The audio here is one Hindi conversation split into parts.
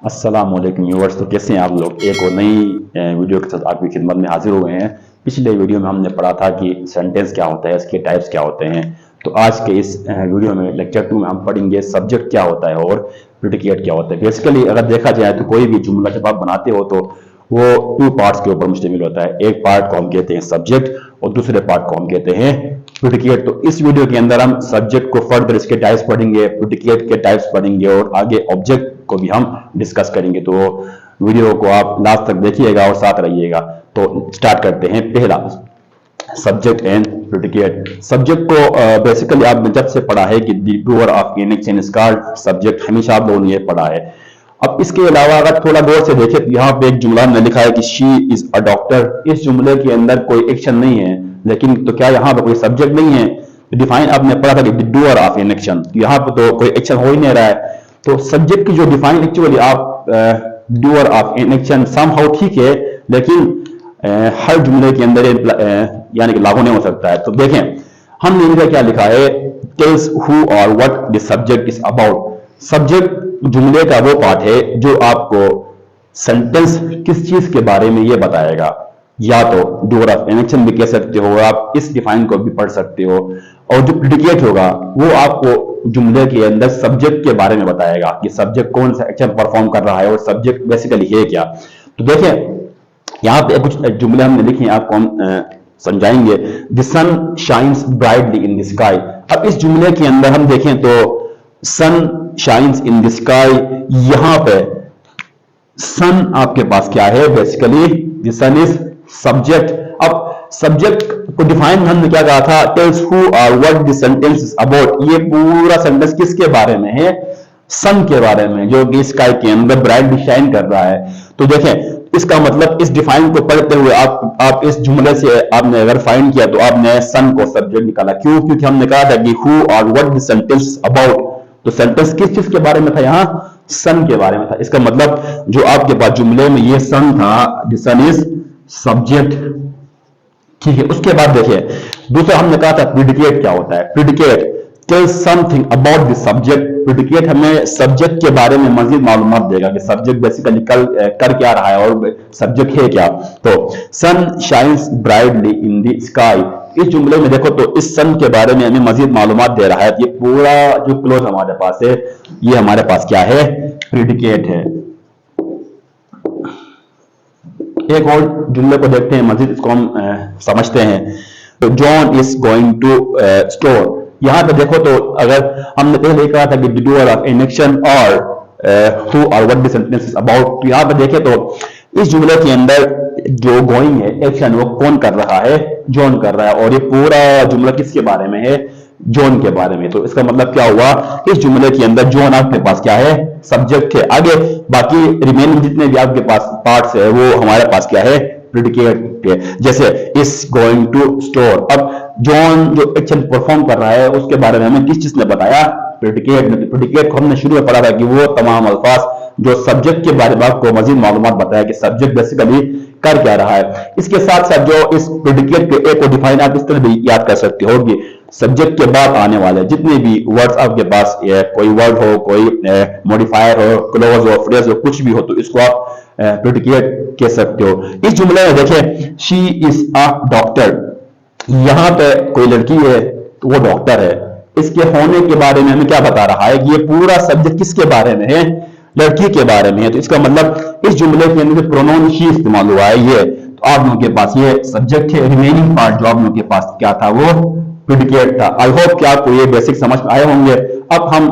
अस्सलाम वालेकुम व्यूअर्स। तो कैसे हैं आप लोग। एक और नई वीडियो के साथ आपकी खिदमत में हाजिर हुए हैं। पिछले वीडियो में हमने पढ़ा था कि सेंटेंस क्या होता है, इसके टाइप्स क्या होते हैं। तो आज के इस वीडियो में लेक्चर 2 में हम पढ़ेंगे सब्जेक्ट क्या होता है और प्रेडिकेट क्या होता है। बेसिकली अगर देखा जाए तो कोई भी जुमला जब आप बनाते हो तो वो 2 पार्ट्स के ऊपर मुश्तमिल होता है। एक पार्ट को हम कहते हैं सब्जेक्ट और दूसरे पार्ट को हम कहते हैं प्रेडिकेट। तो इस वीडियो के अंदर हम सब्जेक्ट को फर्दर इसके टाइप्स पढ़ेंगे, प्रेडिकेट के टाइप्स पढ़ेंगे और आगे ऑब्जेक्ट को भी हम डिस्कस करेंगे। तो वीडियो को आप लास्ट तक देखिएगा और साथ रहिएगा। तो स्टार्ट करते हैं। पहला, सब्जेक्ट एंड प्रेडिकेट। सब्जेक्ट को बेसिकली आपने जब से पढ़ा है कि the doer of Phoenix is called subject, हमेशा आप लोगों ने ये पढ़ा है। अब इसके अलावा अगर थोड़ा गौर से देखें तो यहाँ पे एक जुमला में लिखा है कि शी इज अ डॉक्टर। इस जुमले के अंदर कोई एक्शन नहीं है, लेकिन तो क्या यहाँ पे कोई सब्जेक्ट नहीं है। डिफाइन आपने पढ़ा था कि the doer of an action, यहाँ पे तो कोई एक्शन हो ही नहीं रहा है। तो सब्जेक्ट की जो डिफाइन एक्चुअली आप doer of an action somehow ठीक है, लेकिन हर जुमले के अंदर यानी कि लागू नहीं हो सकता है। तो देखें हमने इनका क्या लिखा है, टेल्स हु और what the subject is about. Subject जुमले का वो पार्ट है जो आपको सेंटेंस किस चीज के बारे में ये बताएगा। या तो डूअर ऑफ एन एक्शन भी कह सकते हो, आप इस डिफाइन को भी पढ़ सकते हो। और जो प्रेडिकेट होगा वो आपको जुमले के अंदर सब्जेक्ट के बारे में बताएगा कि सब्जेक्ट कौन सा एक्शन परफॉर्म कर रहा है और सब्जेक्ट बेसिकली है क्या। तो देखिए यहाँ पे कुछ जुमले हमने लिखे हैं, आपको हम समझाएंगे। The sun shines brightly in the sky. अब इस जुमले के अंदर हम देखें तो sun shines in the sky, यहां पे सन आपके पास क्या है, basically the sun is subject. अब सब्जेक्ट को डिफाइन हमने क्या कहा था, टेल्स हु और what the sentence is about. ये पूरा सेंटेंस किसके बारे में है, सन के बारे में, जो कि स्काई के अंदर ब्राइटली शाइन कर रहा है। तो देखें इसका मतलब इस डिफाइन को पढ़ते हुए आप इस जुमले से आपने अगर फाइंड किया तो आपने सन को सब्जेक्ट निकाला। क्यों? क्योंकि हमने कहा था कि हु और व्हाट द सेंटेंस अबाउट। तो सेंटेंस किस चीज के बारे में था, यहां सन के बारे में था। इसका मतलब जो आपके पास जुमले में ये सन था, द सन इज सब्जेक्ट। ठीक है, उसके बाद देखिए दूसरा हमने कहा था प्रेडिकेट क्या होता है। Predicate tells something about the subject. Predicate हमें सब्जेक्ट के बारे में मजीद मालूमात देगा कि सब्जेक्ट बेसिकली कर क्या रहा है और सब्जेक्ट है क्या। तो sun shines brightly in the sky, इस जुमले में देखो तो इस सन के बारे में हमें मजीद मालूमात दे रहा है। ये पूरा जो क्लोज हमारे पास है, ये हमारे पास क्या है, प्रेडिकेट है। एक और जुमले को देखते हैं, मजीद इसको हम समझते हैं। तो John is going to store. यहां पे देखो तो अगर हमने पहले कहा था कि the doer of an action और हु और what the sentence is about, तो यहां पे देखें तो इस जुमले के अंदर जो गोइंग है एक्शन, वो कौन कर रहा है, जॉन कर रहा है। और ये पूरा जुमला किसके बारे में है, जॉन के बारे में। तो इसका मतलब क्या हुआ, इस जुमले के अंदर जॉन आपके पास क्या है, सब्जेक्ट है। आगे बाकी रिमेनिंग जितने भी आपके पास पार्ट्स है वो हमारे पास क्या है, प्रेडिकेट है। जैसे इज गोइंग टू स्टोर, अब जॉन जो एक्शन परफॉर्म कर रहा है उसके बारे में हमें किस चीज ने बताया, प्रेडिकेट ने। प्रेडिकेट को हमने शुरू में पढ़ा था कि वो तमाम अल्फाज जो सब्जेक्ट के बारे में आपको मजीद मालूमात बताया कि सब्जेक्ट बेसिकली कर क्या रहा है। इसके साथ साथ जो इस प्रेडिकेट के एक को डिफाइन आप इस तरह भी याद कर सकते हो कि सब्जेक्ट के बाद आने वाले जितने भी वर्ड्स आपके पास, कोई वर्ड हो, कोई मॉडिफायर हो, क्लोज हो, फ्रेज हो, कुछ भी हो, तो इसको आप प्रेडिकेट कह सकते हो। इस जुमले में देखें शी इज अ डॉक्टर, यहां पे कोई लड़की है तो वो डॉक्टर है। इसके होने के बारे में हमें क्या बता रहा है कि ये पूरा सब्जेक्ट किसके बारे में है, लड़की के बारे में है। तो इसका मतलब इस जुमले के अंदर प्रोनाउन शी इस्तेमाल हुआ है ये, तो आप लोगों के पास ये सब्जेक्ट है। रिमेनिंग पार्ट जो आप लोगों के पास क्या था, वो प्रेडिकेट था। आई होप कि आपको ये बेसिक समझ में आए होंगे। अब हम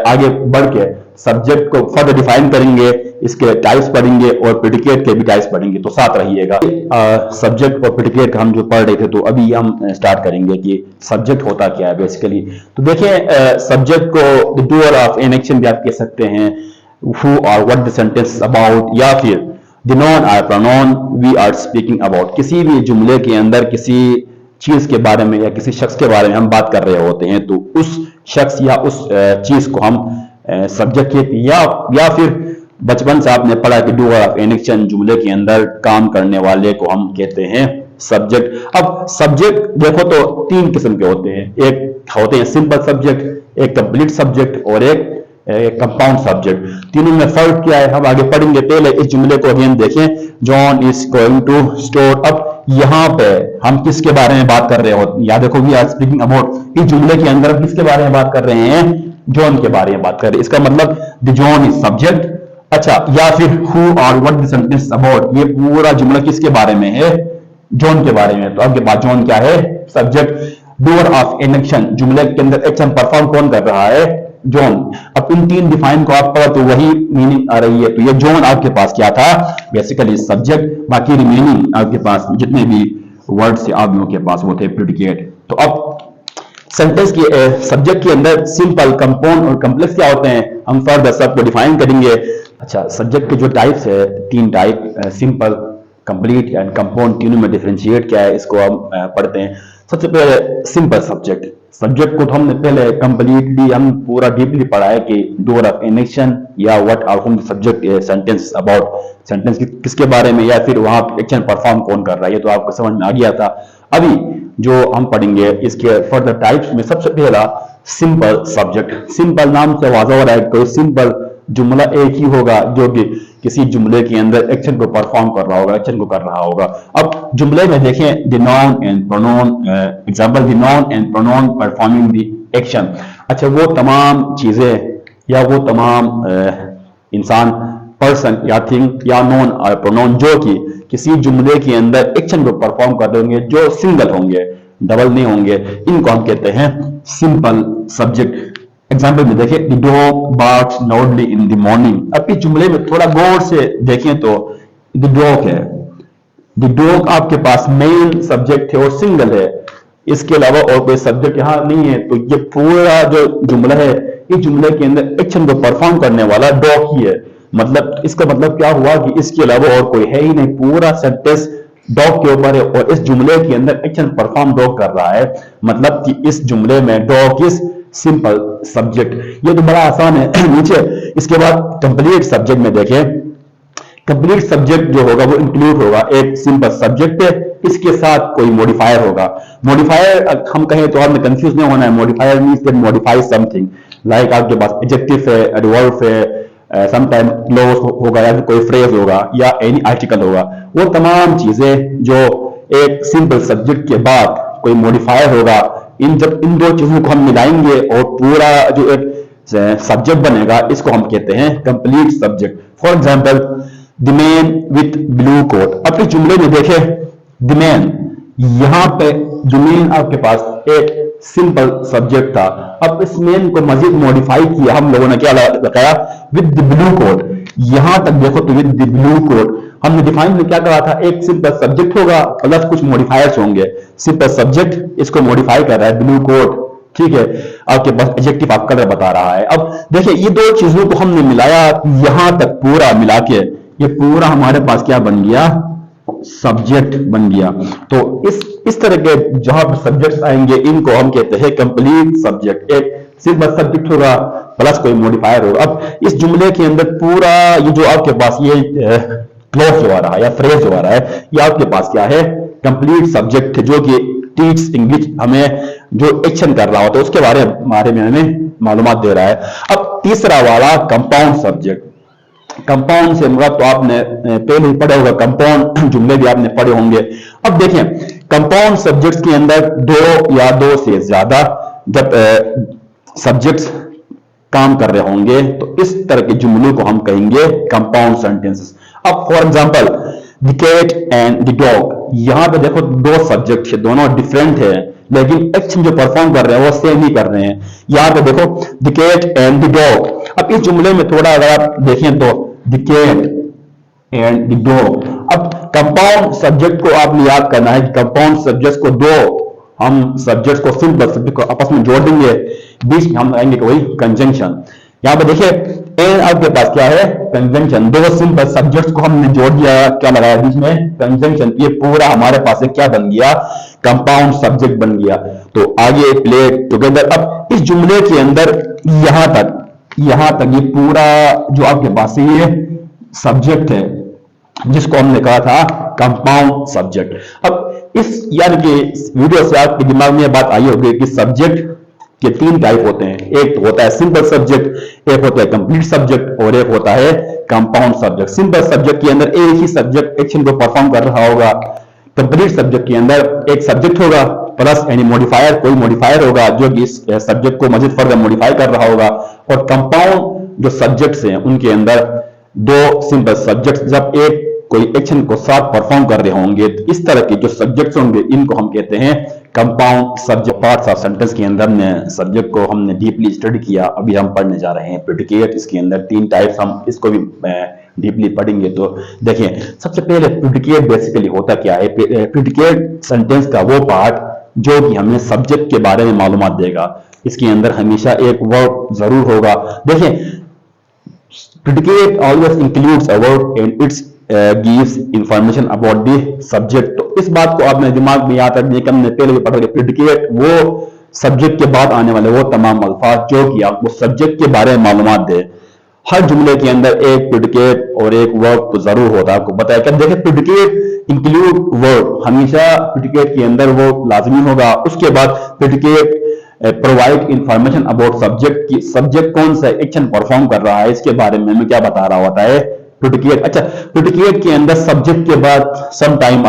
आगे बढ़ के सब्जेक्ट को फर्दर डिफाइन करेंगे, इसके टाइप्स पढ़ेंगे और प्रेडिकेट के भी टाइप्स पढ़ेंगे। तो साथ रहिएगा। सब्जेक्ट और प्रेडिकेट का हम जो पढ़ रहे थे, तो अभी हम स्टार्ट करेंगे कि सब्जेक्ट होता क्या है बेसिकली। तो देखिए सब्जेक्ट को the doer of an action भी आप कह सकते हैं, who or what the sentence is about, या फिर the noun or pronoun we are speaking about। किसी भी जुमले के अंदर किसी चीज के बारे में या किसी शख्स के बारे में हम बात कर रहे होते हैं, तो उस शख्स या उस चीज को हम सब्जेक्ट कहते हैं। या फिर बचपन से आपने पढ़ा कि डूअर ऑफ एन एक्शन, जुमले के अंदर काम करने वाले को हम कहते हैं सब्जेक्ट। अब सब्जेक्ट देखो तो 3 किस्म के होते हैं। एक होते हैं सिंपल सब्जेक्ट, एक कंप्लीट सब्जेक्ट और एक कंपाउंड सब्जेक्ट। तीनों में फर्क क्या है हम आगे पढ़ेंगे। पहले इस जुमले को अगेन देखें, John is going to store. अब यहाँ पे हम किसके बारे में बात कर रहे हो, याद देखो वी आर स्पीकिंग अबाउट, इस जुमले के अंदर हम किसके बारे में बात कर रहे हैं, जॉन के बारे में बात कर रहे हैं। इसका मतलब द जॉन इज सब्जेक्ट। अच्छा, या फिर हु और व्हाट द सेंटेंस अबाउट, ये पूरा जुमला किसके बारे में है, जॉन के बारे में। तो आपके पास जॉन क्या है, subject. Doer of an action, जुमले के अंदर एक्शन परफॉर्म कौन कर रहा है, जॉन। अब इन तीन डिफाइन को आप पढ़ो तो वही मीनिंग आ रही है। तो ये जॉन आपके पास क्या था, बेसिकली सब्जेक्ट। बाकी रिमेनिंग आपके पास जितने भी वर्ड से आप लोगों के पास वो थे प्रिडिकेट। तो अब सेंटेंस के सब्जेक्ट के अंदर सिंपल, कंपाउंड और कॉम्प्लेक्स क्या होते हैं, हम फर्दर सबको डिफाइन करेंगे। अच्छा, सब्जेक्ट के जो टाइप्स है, तीन type, simple, complete and compound, तीनों में डिफरेंशिएट क्या है इसको हम पढ़ते हैं। सबसे पहले सिंपल सब्जेक्ट। सब्जेक्ट को तो हमने पहले कंप्लीटली हम पूरा डीपली पढ़ा है कि डूअर ऑफ एन एक्शन या what or whom subject sentence about, sentence किसके बारे में या फिर वहां एक्शन परफॉर्म कौन कर रहा है, ये तो आपको समझ में आ गया था। अभी जो हम पढ़ेंगे इसके फर्दर टाइप्स में सबसे पहला सिंपल सब्जेक्ट। सिंपल नाम से वाज़ह हो रहा है कोई सिंपल जुमला एक ही होगा जो कि किसी जुमले के अंदर एक्शन को परफॉर्म कर रहा होगा, एक्शन को कर रहा होगा। अब जुमले में देखें the noun and pronoun, example the noun and pronoun performing the action. अच्छा, वो तमाम चीजें या वो तमाम इंसान, पर्सन या थिंग या नॉन और प्रोनाउन जो कि किसी जुमले के अंदर एक्शन को परफॉर्म कर रहे होंगे, जो सिंगल होंगे, डबल नहीं होंगे, इनको हम कहते हैं सिंपल सब्जेक्ट। एग्जाम्पल में देखें the dog barks loudly in the morning. अब इस जुमले में थोड़ा गौर से देखें तो द डॉग है, द डॉग आपके पास मेन सब्जेक्ट है और सिंगल है, इसके अलावा और कोई सब्जेक्ट यहाँ नहीं है। तो ये पूरा जो जुमला है, इस जुमले के अंदर एक्शन को परफॉर्म करने वाला डॉग ही है। मतलब इसका मतलब क्या हुआ कि इसके अलावा और कोई है ही नहीं, पूरा सेंटेंस डॉग के ऊपर है और इस जुमले के अंदर एक्शन परफॉर्म डॉग कर रहा है। मतलब कि इस जुमले में डॉग इज सिंपल सब्जेक्ट। ये तो बड़ा आसान है। नीचे इसके बाद कंप्लीट सब्जेक्ट में देखें, कंप्लीट सब्जेक्ट जो होगा वो इंक्लूड होगा एक सिंपल सब्जेक्ट है, इसके साथ कोई मॉडिफायर होगा। मॉडिफायर हम कहें तो आपने कंफ्यूज नहीं होना है, modifier means that modify something, like आपके पास एडजेक्टिव है, एडवर्ब है, समटाइम क्लोज होगा या कोई फ्रेज होगा या एनी आर्टिकल होगा। वो तमाम चीजें जो एक सिंपल सब्जेक्ट के बाद कोई मॉडिफायर होगा, इन दो चीजों को हम मिलाएंगे और पूरा जो एक सब्जेक्ट बनेगा, इसको हम कहते हैं complete subject. For example the man with blue coat. अब इस जुमले में देखें द मैन, यहां पे जो मैन आपके पास एक सिंपल सब्जेक्ट था। अब इस मैन को मजीद मॉडिफाई किया हम लोगों ने, क्या लगाया, विद द ब्लू कोट। यहां तक देखो तो विद द ब्लू कोट हमने डिफाइन में क्या करा था, एक सिंपल सब्जेक्ट होगा प्लस कुछ मॉडिफायर्स होंगे। सिंपल सब्जेक्ट इसको मॉडिफाई कर रहा है ब्लू कोट, ठीक है, आपके पास एडजेक्टिव आप कलर बता रहा है। अब देखिए ये दो चीजों को हमने मिलाया, यहां तक पूरा मिला के ये पूरा हमारे पास क्या बन गया, सब्जेक्ट बन गया। तो इस तरह के जहां पर सब्जेक्ट्स आएंगे इनको हम कहते हैं कंप्लीट सब्जेक्ट। एक सिंपल सब्जेक्ट होगा प्लस कोई मॉडिफायर होगा। अब इस जुमले के अंदर पूरा ये जो आपके पास ये क्लॉज जो आ रहा है या फ्रेज जो आ रहा है, ये आपके पास क्या है, कंप्लीट सब्जेक्ट, जो कि टीच इंग्लिश हमें जो एक्शन कर रहा होता है उसके बारे में हमें मालूमात दे रहा है। अब तीसरा वाला कंपाउंड सब्जेक्ट। कंपाउंड से मुराद तो आपने पहले ही पढ़ा होगा, कंपाउंड जुमले भी आपने पढ़े होंगे। अब देखें कंपाउंड सब्जेक्ट्स के अंदर दो या दो से ज्यादा जब सब्जेक्ट्स काम कर रहे होंगे तो इस तरह के जुमलों को हम कहेंगे कंपाउंड सेंटेंसेस। अब for example the cat and the dog, यहां पे देखो दो सब्जेक्ट है, दोनों डिफरेंट है लेकिन एक्शन जो परफॉर्म कर रहे हैं वो सेम ही कर रहे हैं। यहां पे देखो the cat and the dog. अब इस जुमले में थोड़ा अगर आप देखें तो the cat and the dog. अब कंपाउंड सब्जेक्ट को आपने याद करना है, कंपाउंड सब्जेक्ट को दो हम सब्जेक्ट को सिंपल सब्जेक्ट को आपस में जोड़ देंगे, बीच में हम आएंगे कोई कंजंक्शन। यहां पे देखिए एंड आपके पास क्या है, कंजंक्शन। दो सिंपल सब्जेक्ट्स को हमने जोड़ दिया, क्या लगाया बीच में, कंजंक्शन। ये पूरा हमारे पास एक क्या बन गया, कंपाउंड सब्जेक्ट बन गया। तो आगे प्ले टुगेदर। अब इस जुमले के अंदर यहां तक ये पूरा जो आपके पास ये सब्जेक्ट है जिसको हमने कहा था कंपाउंड सब्जेक्ट। अब इस यानी कि वीडियो से आपके दिमाग में बात आई होगी कि सब्जेक्ट के तीन टाइप होते हैं, सब्जेक्ट। एक होता है सिंपल सब्जेक्ट, एक होता है कंप्लीट सब्जेक्ट और एक होता है कंपाउंड सब्जेक्ट। सिंपल सब्जेक्ट के अंदर एक ही सब्जेक्ट एक्शन को परफॉर्म कर रहा होगा, कंप्लीट सब्जेक्ट के अंदर एक सब्जेक्ट होगा प्लस एनी मॉडिफायर, कोई मॉडिफायर होगा जो कि इस सब्जेक्ट को मजीद फर्दर मॉडिफाई कर रहा होगा। और कंपाउंड जो सब्जेक्ट्स हैं उनके अंदर दो सिंपल सब्जेक्ट्स जब एक कोई एक्शन को साथ परफॉर्म कर रहे होंगे तो इस तरह के जो सब्जेक्ट्स होंगे इनको हम कहते हैं compound subject. Parts of sentence के अंदर में सब्जेक्ट को हमने डीपली स्टडी किया, अभी हम पढ़ने जा रहे हैं प्रेडिकेट। इसके अंदर 3 टाइप्स, हम इसको भी डीपली पढ़ेंगे। तो देखिए सबसे पहले प्रेडिकेट बेसिकली होता क्या है। प्रेडिकेट सेंटेंस का वो पार्ट जो कि हमें सब्जेक्ट के बारे में मालूमात देगा। इसके अंदर हमेशा एक वर्ब जरूर होगा। देखिए predicate always includes a verb and it gives information about the subject। तो इस बात को आपने दिमाग में याद रखने के हमने पहले भी पढ़ा कि predicate वो सब्जेक्ट के बाद आने वाले वो तमाम अल्फाज जो कि आपको सब्जेक्ट के बारे में मालूमात दे। हर जुमले के अंदर एक प्रेडिकेट और एक वर्ब तो जरूर होता है, आपको बताया क्या। देखिए प्रेडिकेट इंक्लूड वर्ब, हमेशा प्रेडिकेट के अंदर वो लाजमी होगा। उसके बाद predicate provide information about subject की सब्जेक्ट कौन सा एक्शन परफॉर्म कर रहा है इसके बारे में हमें क्या बता रहा होता है प्रेडिकेट। अच्छा, प्रेडिकेट के अंदर सब्जेक्ट के बाद सम टाइम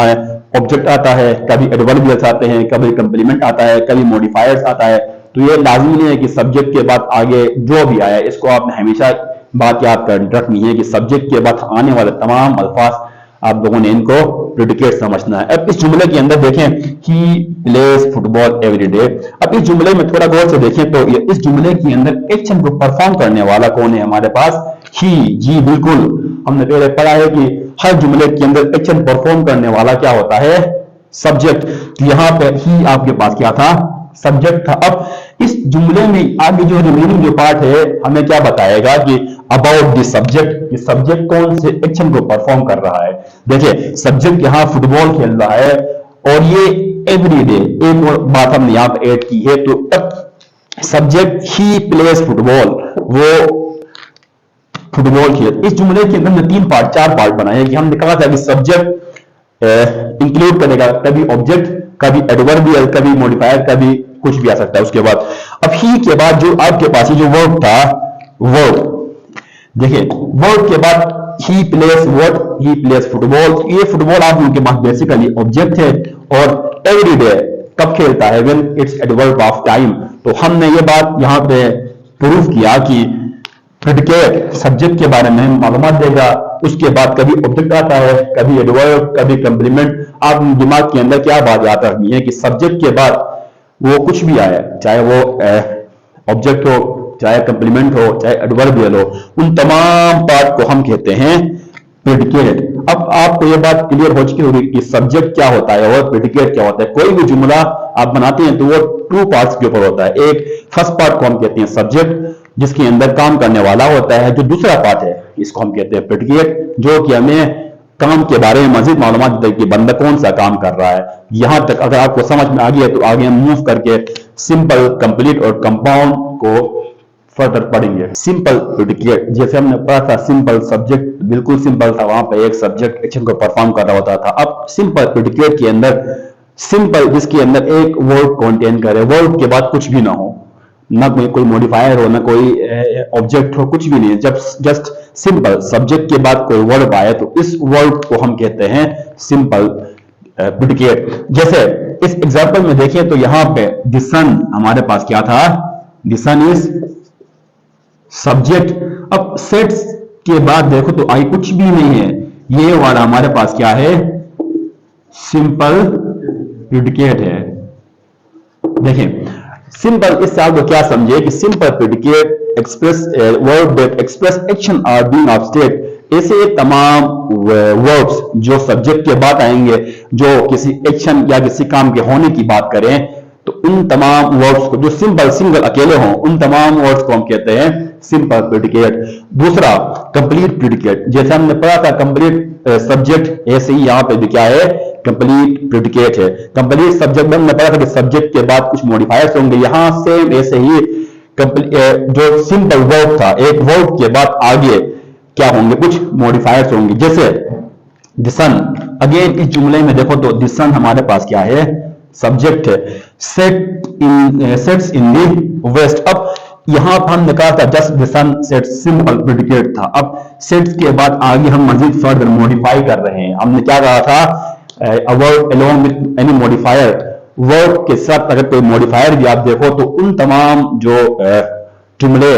ऑब्जेक्ट आता है, कभी एडवर्बियल्स आते हैं, कभी कंप्लीमेंट आता है, कभी मॉडिफायर्स आता है। तो ये लाजमी नहीं है कि सब्जेक्ट के बाद आगे जो भी आया इसको आपने हमेशा बात याद कर रखनी है कि सब्जेक्ट के बाद आने वाले तमाम अल्फाज आप लोगों ने इनको प्रेडिकेट समझना है। अब इस जुमले के अंदर देखें he plays football every day. अब इस जुमले में थोड़ा गौर से देखें तो इस जुमले के अंदर एक्शन को परफॉर्म करने वाला कौन है हमारे पास, ही। जी बिल्कुल, हमने पहले पढ़ा है कि हर जुमले के अंदर एक्शन परफॉर्म करने वाला क्या होता है, सब्जेक्ट। तो यहां पे ही आपके पास क्या था, सब्जेक्ट था। अब इस जुमले में आगे जो रिमेनिंग जो पार्ट है हमें क्या बताएगा कि अबाउट द सब्जेक्ट, ये सब्जेक्ट कौन से एक्शन को परफॉर्म कर रहा है। देखिए सब्जेक्ट यहां फुटबॉल खेल रहा है और ये एवरी डे, एक और बात हमने यहां पे ऐड की है। तो सब्जेक्ट ही प्लेज फुटबॉल, वो फुटबॉल खेल। इस जुमले के अंदर हमने 4 पार्ट बनाए कि हमने कहा था कि सब्जेक्ट इंक्लूड करेगा कभी ऑब्जेक्ट, कभी एडवर्बियल, कभी मॉडिफायर, कभी कुछ भी आ सकता है। उसके बाद अब ही के बाद जो आपके पास जो वर्ब था, वर्ब देखिए वर्ब के बाद ही place what, he place football. ये फुटबॉल आप उनके पास बेसिकली ऑब्जेक्ट है और एवरी डे कब खेलता है, when it's adverb of time. तो हमने ये बात यहां पे प्रूफ किया कि प्रेडिकेट सब्जेक्ट के बारे में मालूमात देगा, उसके बाद कभी ऑब्जेक्ट आता है, कभी एडवर्ब, कभी कंप्लीमेंट। आप दिमाग के अंदर क्या बात याद रखनी है कि सब्जेक्ट के बाद वो कुछ भी आए, चाहे वो ऑब्जेक्ट हो, चाहे कंप्लीमेंट हो, चाहे एडवर्बियल हो, उन तमाम पार्ट को हम कहते हैं प्रेडिकेट। अब आपको ये बात क्लियर हो चुकी होगी कि सब्जेक्ट क्या होता है और प्रेडिकेट क्या होता है। कोई भी जुमला आप बनाते हैं तो वो 2 पार्ट्स के ऊपर होता है। एक फर्स्ट पार्ट को हम कहते हैं सब्जेक्ट, जिसके अंदर काम करने वाला होता है। जो दूसरा पार्ट है इसको हम कहते हैं प्रेडिकेट, जो कि हमें काम के बारे में मजीद मालूमात देता है कि बंदा कौन सा काम कर रहा है। यहां तक अगर आपको समझ में आ गया तो आगे हम मूव करके सिंपल, कंप्लीट और कंपाउंड को फर्दर पढ़ेंगे। सिंपल प्रेडिकेट जैसे हमने पढ़ा था, सिंपल सब्जेक्ट बिल्कुल सिंपल था, वहां पे एक सब्जेक्ट एक्शन को परफॉर्म कर रहा होता था। अब सिंपल प्रेडिकेट के अंदर सिंपल जिसके अंदर एक वर्ड कंटेन करे, वर्ड के बाद कुछ भी ना हो, ना कोई मॉडिफायर हो, ना कोई ऑब्जेक्ट हो, कुछ भी नहीं है, जब जस्ट सिंपल सब्जेक्ट के बाद कोई वर्ड आए तो इस वर्ड को हम कहते हैं सिंपल प्रेडिकेट। जैसे इस एग्जांपल में देखें तो यहां पे द सन हमारे पास क्या था, द सन इज सब्जेक्ट। अब सेट्स के बाद देखो तो आई कुछ भी नहीं है, ये वाला हमारे पास क्या है, सिंपल प्रेडिकेट है। देखिए सिंपल, इससे आपको क्या समझे कि simple predicate express verb that express action or being of state. ऐसे तमाम वर्ब्स जो सब्जेक्ट के बाद आएंगे, जो किसी एक्शन या किसी काम के होने की बात करें, तो उन तमाम वर्ड्स को जो सिंपल सिंगल अकेले हों, उन तमाम वर्ड्स को हम कहते हैं सिंपल प्रेडिकेट। दूसरा कंप्लीट प्रेडिकेट, जैसे हमने पढ़ा था कंप्लीट सब्जेक्ट, ऐसे ही यहां पे भी क्या है, कंप्लीट प्रेडिकेट है। कंप्लीट सब्जेक्ट में हमने पढ़ा था कि सब्जेक्ट के बाद कुछ मॉडिफायर्स होंगे, यहां सेम ऐसे ही जो सिंपल वर्ब था, एक वर्ब के बाद आगे क्या होंगे, कुछ मॉडिफायर्स होंगे। जैसे द सन, अगेन इस जुमले में देखो तो द सन हमारे पास क्या है, सब्जेक्ट है। Sets in the west. अब यहां पर हमने कहा था just the sun sets simple predicate था। अब सेट्स के बाद आगे हम मजीद फर्दर मॉडिफाई कर रहे हैं। हमने क्या कहा था, a verb along with any modifier, verb के साथ अगर कोई मॉडिफायर भी आप देखो तो उन तमाम जो जुमले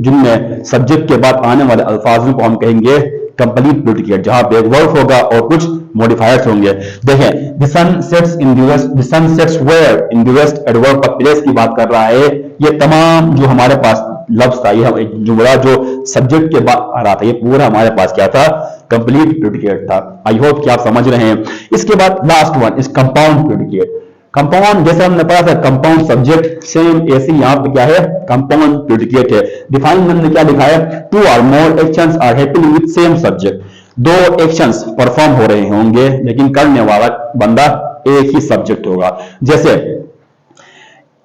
जिनमें सब्जेक्ट के बाद आने वाले अल्फाजों को हम कहेंगे कंप्लीट प्रेडिकेट, जहां पे एक वर्ब होगा और कुछ मॉडिफायर्स होंगे। देखें, the sun sets in the west, the sun sets where in the west, adverb का प्लेस की बात कर रहा है। ये तमाम जो हमारे पास लफ्ज था, ये जुमला जो सब्जेक्ट के बाद आ रहा था, ये पूरा हमारे पास क्या था, कंप्लीट प्रेडिकेट था। आई होप कि आप समझ रहे हैं। इसके बाद last one is compound predicate. Compound जैसे हमने पढ़ा था कंपाउंड सब्जेक्ट, सेम ऐसे यहां पे क्या है, कंपाउंड प्रेडिकेट है। डिफाइन हमने क्या लिखा है, two or more actions are happening with same subject. दो एक्शंस परफॉर्म हो रहे होंगे लेकिन करने वाला बंदा एक ही सब्जेक्ट होगा। जैसे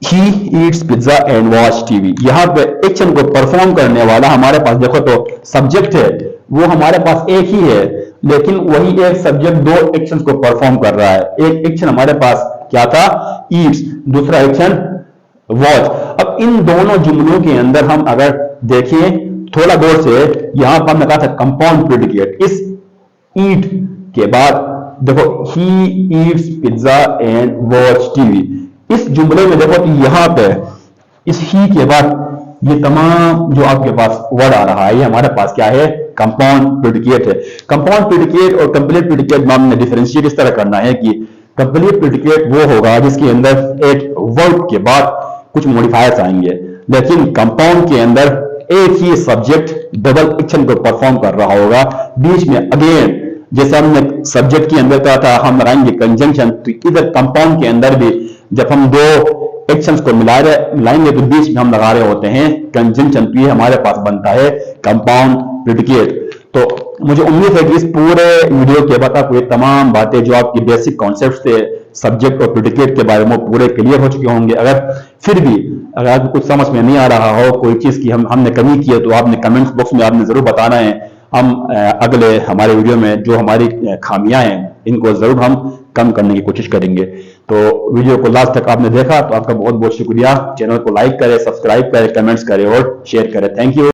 he eats pizza and watch TV, यहां पे एक्शन को परफॉर्म करने वाला हमारे पास देखो तो सब्जेक्ट है, वो हमारे पास एक ही है, लेकिन वही एक सब्जेक्ट दो एक्शंस को परफॉर्म कर रहा है। एक एक्शन हमारे पास क्या था, ईट्स, दूसरा एक्शन वॉच। अब इन दोनों जुमलों के अंदर हम अगर देखें थोड़ा गौर से, यहां पर हमने कहा था कंपाउंड प्रेडिकेट, इस ईट के बाद देखो he eats pizza and watch TV, इस जुमले में देखो कि यहां पे इस ही के बाद ये तमाम जो आपके पास वर्ड आ रहा है, ये हमारे पास क्या है, कंपाउंड प्रेडिकेट है। कंपाउंड प्रेडिकेट और कंप्लीट प्रेडिकेट में हमने डिफरेंशिएट इस तरह करना है कि कंप्लीट प्रेडिकेट वो होगा जिसके अंदर एक वर्ब के बाद कुछ मॉडिफायर्स आएंगे, लेकिन कंपाउंड के अंदर एक ही सब्जेक्ट डबल एक्शन को परफॉर्म कर रहा होगा। बीच में अगेन जैसे हमने सब्जेक्ट के अंदर कहा था हम लगाएंगे कंजंक्शन, तो इधर कंपाउंड के अंदर भी जब हम दो एक्शंस को मिलाएंगे तो बीच में हम लगा रहे होते हैं कंजंक्शन, तो ये हमारे पास बनता है कंपाउंड प्रेडिकेट। तो मुझे उम्मीद है कि इस पूरे वीडियो के बाद आपको ये तमाम बातें जो आपकी बेसिक कॉन्सेप्ट्स थे सब्जेक्ट और प्रेडिकेट के बारे में पूरे क्लियर हो चुके होंगे। अगर फिर भी अगर आपको कुछ समझ में नहीं आ रहा हो, कोई चीज की हमने कमी की है, तो आपने कमेंट्स बॉक्स में आपने जरूर बताना है। हम अगले हमारे वीडियो में जो हमारी खामियां हैं इनको जरूर हम कम करने की कोशिश करेंगे। तो वीडियो को लास्ट तक आपने देखा तो आपका बहुत बहुत शुक्रिया। चैनल को लाइक करें, सब्सक्राइब करें, कमेंट्स करें और शेयर करें। Thank you.